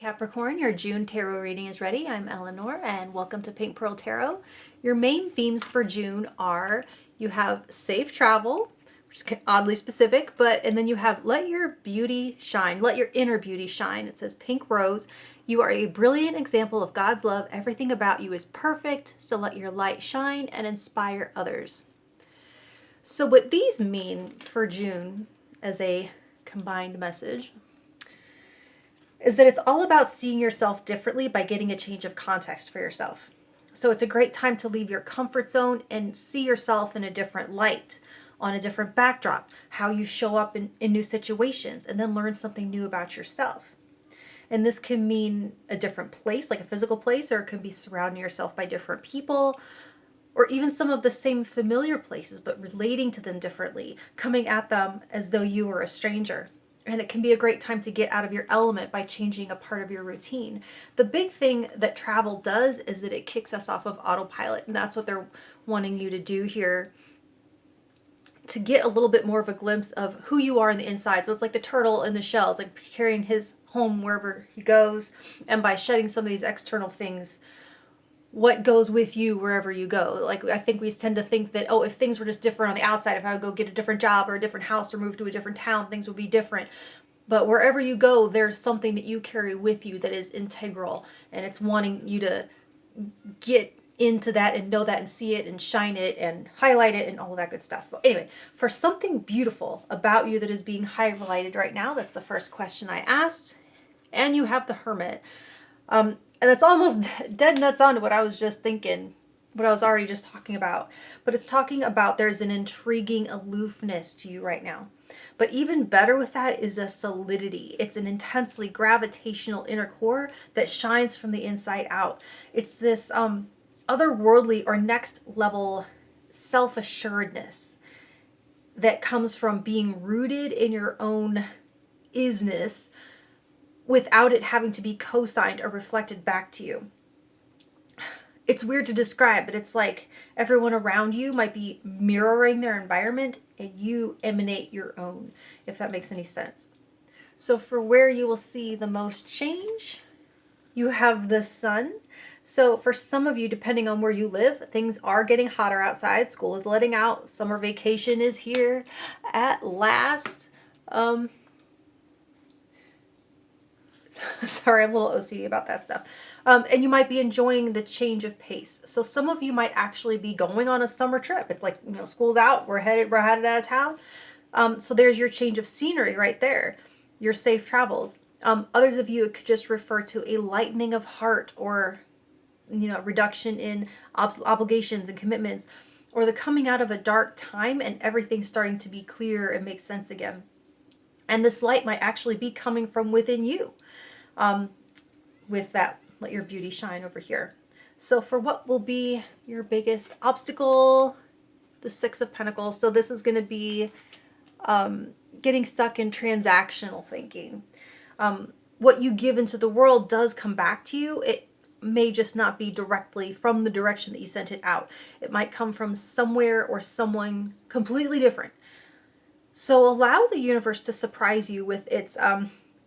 Capricorn, your June tarot reading is ready. I'm Eleanor and welcome to Pink Pearl Tarot. Your main themes for June are you have safe travel, which is oddly specific, and then you have let your beauty shine, let your inner beauty shine. It says pink rose. You are a brilliant example of God's love. Everything about you is perfect, so let your light shine and inspire others. So what these mean for June as a combined message is that it's all about seeing yourself differently by getting a change of context for yourself. So it's a great time to leave your comfort zone and see yourself in a different light, on a different backdrop, how you show up in new situations, and then learn something new about yourself. And this can mean a different place, like a physical place, or it can be surrounding yourself by different people, or even some of the same familiar places, but relating to them differently, coming at them as though you were a stranger. And it can be a great time to get out of your element by changing a part of your routine. The big thing that travel does is that it kicks us off of autopilot. And that's what they're wanting you to do here, to get a little bit more of a glimpse of who you are on the inside. So it's like the turtle in the shell. It's like carrying his home wherever he goes. And by shedding some of these external things, what goes with you wherever you go. Like, I think we tend to think that, oh, if things were just different on the outside, if I would go get a different job or a different house or move to a different town, things would be different. But wherever you go, there's something that you carry with you that is integral, and it's wanting you to get into that and know that and see it and shine it and highlight it and all of that good stuff. But anyway, for something beautiful about you that is being highlighted right now, that's the first question I asked. And you have the Hermit. And it's almost dead nuts on to what I was just thinking, what I was already just talking about. But it's talking about there's an intriguing aloofness to you right now. But even better with that is a solidity. It's an intensely gravitational inner core that shines from the inside out. It's this otherworldly or next level self-assuredness that comes from being rooted in your own isness, without it having to be co-signed or reflected back to you. It's weird to describe, but it's like everyone around you might be mirroring their environment and you emanate your own, if that makes any sense. So for where you will see the most change, you have the sun. So for some of you, depending on where you live, things are getting hotter outside. School is letting out. Summer vacation is here at last. Sorry, I'm a little OCD about that stuff. And you might be enjoying the change of pace. So some of you might actually be going on a summer trip. It's like, school's out, we're headed out of town. So there's your change of scenery right there, your safe travels. Others of you, it could just refer to a lightening of heart, or, reduction in obligations and commitments, or the coming out of a dark time and everything starting to be clear and make sense again. And this light might actually be coming from within you. With that, let your beauty shine over here. So for what will be your biggest obstacle, the Six of Pentacles. So this is going to be getting stuck in transactional thinking. What you give into the world does come back to you. It may just not be directly from the direction that you sent it out. It might come from somewhere or someone completely different. So allow the universe to surprise you with its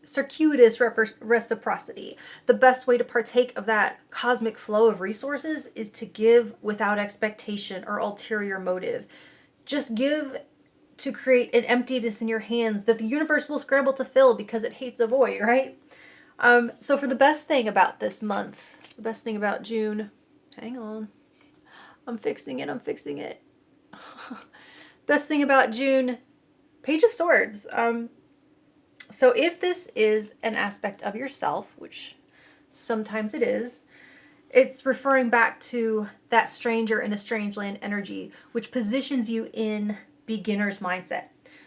circuitous reciprocity. The best way to partake of that cosmic flow of resources is to give without expectation or ulterior motive. Just give to create an emptiness in your hands that the universe will scramble to fill because it hates a void, right? So for the best thing about this month, the best thing about June, hang on, I'm fixing it. Best thing about June, Page of Swords. So if this is an aspect of yourself, which sometimes it is, it's referring back to that stranger in a strange land energy, which positions you in beginner's mindset.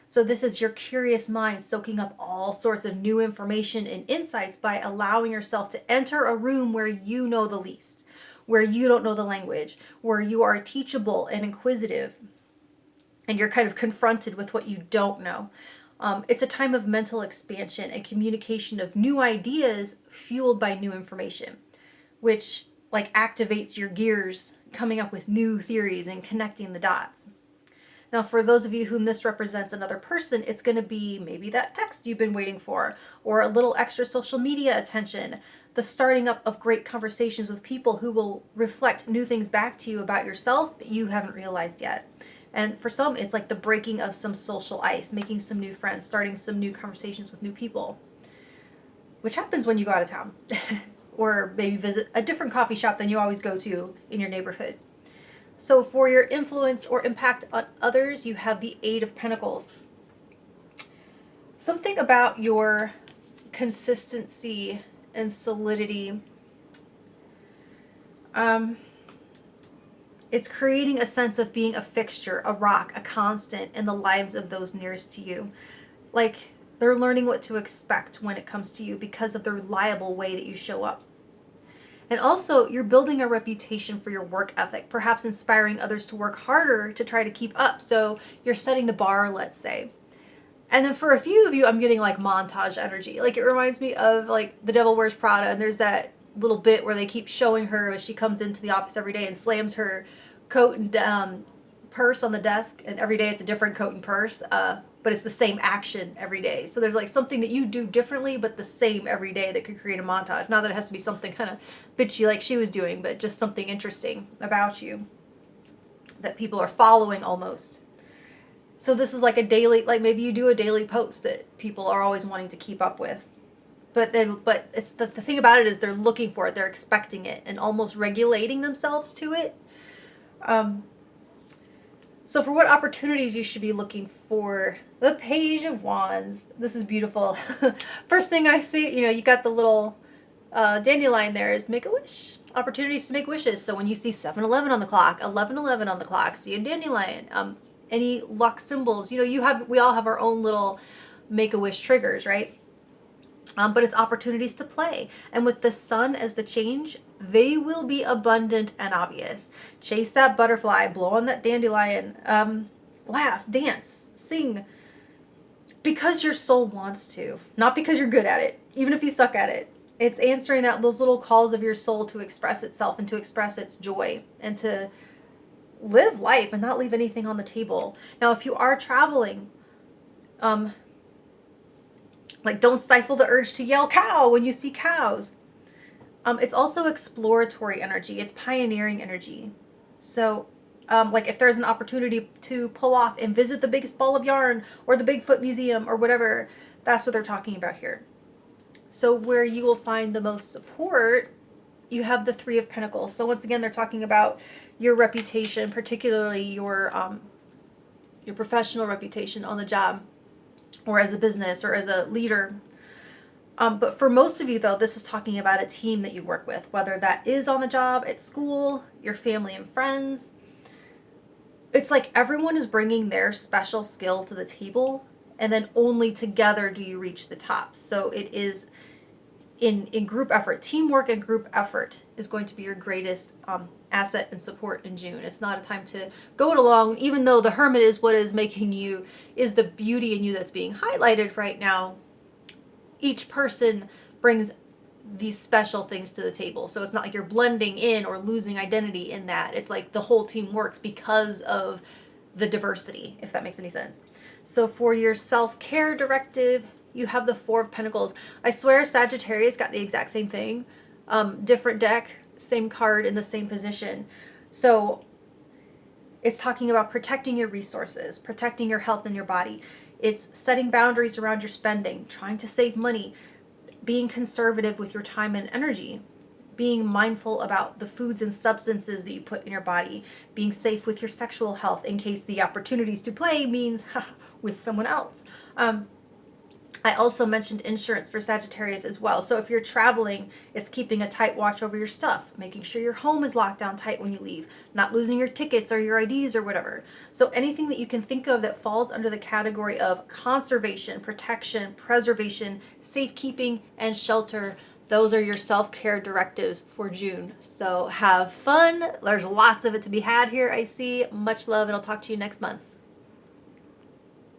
So this is your curious mind soaking up all sorts of new information and insights by allowing yourself to enter a room where you know the least, where you don't know the language, where you are teachable and inquisitive, and you're kind of confronted with what you don't know. It's a time of mental expansion and communication of new ideas fueled by new information, which like activates your gears, coming up with new theories and connecting the dots. Now, for those of you whom this represents another person, it's going to be maybe that text you've been waiting for, or a little extra social media attention, the starting up of great conversations with people who will reflect new things back to you about yourself that you haven't realized yet. And for some, it's like the breaking of some social ice, making some new friends, starting some new conversations with new people, which happens when you go out of town or maybe visit a different coffee shop than you always go to in your neighborhood. So for your influence or impact on others, you have the Eight of Pentacles. Something about your consistency and solidity. It's creating a sense of being a fixture, a rock, a constant in the lives of those nearest to you. Like they're learning what to expect when it comes to you because of the reliable way that you show up. And also, you're building a reputation for your work ethic, perhaps inspiring others to work harder to try to keep up. So you're setting the bar, let's say. And then for a few of you, I'm getting like montage energy. Like it reminds me of like The Devil Wears Prada, and there's that little bit where they keep showing her as she comes into the office every day and slams her coat and purse on the desk, and every day it's a different coat and purse, but it's the same action every day. So there's like something that you do differently but the same every day that could create a montage. Not that it has to be something kind of bitchy like she was doing, but just something interesting about you that people are following almost. So this is like a daily, like maybe you do a daily post that people are always wanting to keep up with. But it's the thing about it is they're looking for it, they're expecting it, and almost regulating themselves to it. So for what opportunities you should be looking for, the Page of Wands. This is beautiful. First thing I see, you got the little dandelion there is make a wish. Opportunities to make wishes. So when you see 7-Eleven on the clock, 11-11 on the clock, see a dandelion, any luck symbols, we all have our own little make-a-wish triggers, right? But it's opportunities to play. And with the sun as the change, they will be abundant and obvious. Chase that butterfly, blow on that dandelion, laugh, dance, sing. Because your soul wants to, not because you're good at it, even if you suck at it. It's answering those little calls of your soul to express itself and to express its joy and to live life and not leave anything on the table. Now, if you are traveling, like don't stifle the urge to yell cow when you see cows. It's also exploratory energy. It's pioneering energy. So like if there's an opportunity to pull off and visit the biggest ball of yarn or the Bigfoot Museum or whatever, that's what they're talking about here. So where you will find the most support, you have the Three of Pentacles. So once again, they're talking about your reputation, particularly your professional reputation on the job or as a business or as a leader. But for most of you, though, this is talking about a team that you work with, whether that is on the job, at school, your family and friends. It's like everyone is bringing their special skill to the table, and then only together do you reach the top. So it is in group effort. Teamwork and group effort is going to be your greatest asset and support in June. It's not a time to go it alone, even though the Hermit is what is is the beauty in you that's being highlighted right now. Each person brings these special things to the table. So it's not like you're blending in or losing identity in that. It's like the whole team works because of the diversity, if that makes any sense. So for your self-care directive, you have the Four of Pentacles. I swear Sagittarius got the exact same thing. Different deck, same card in the same position. So it's talking about protecting your resources, protecting your health and your body. It's setting boundaries around your spending, trying to save money, being conservative with your time and energy, being mindful about the foods and substances that you put in your body, being safe with your sexual health in case the opportunities to play means with someone else. I also mentioned insurance for Sagittarius as well. So if you're traveling, it's keeping a tight watch over your stuff, making sure your home is locked down tight when you leave, not losing your tickets or your IDs or whatever. So anything that you can think of that falls under the category of conservation, protection, preservation, safekeeping, and shelter, those are your self-care directives for June. So have fun. There's lots of it to be had here, I see. Much love, and I'll talk to you next month.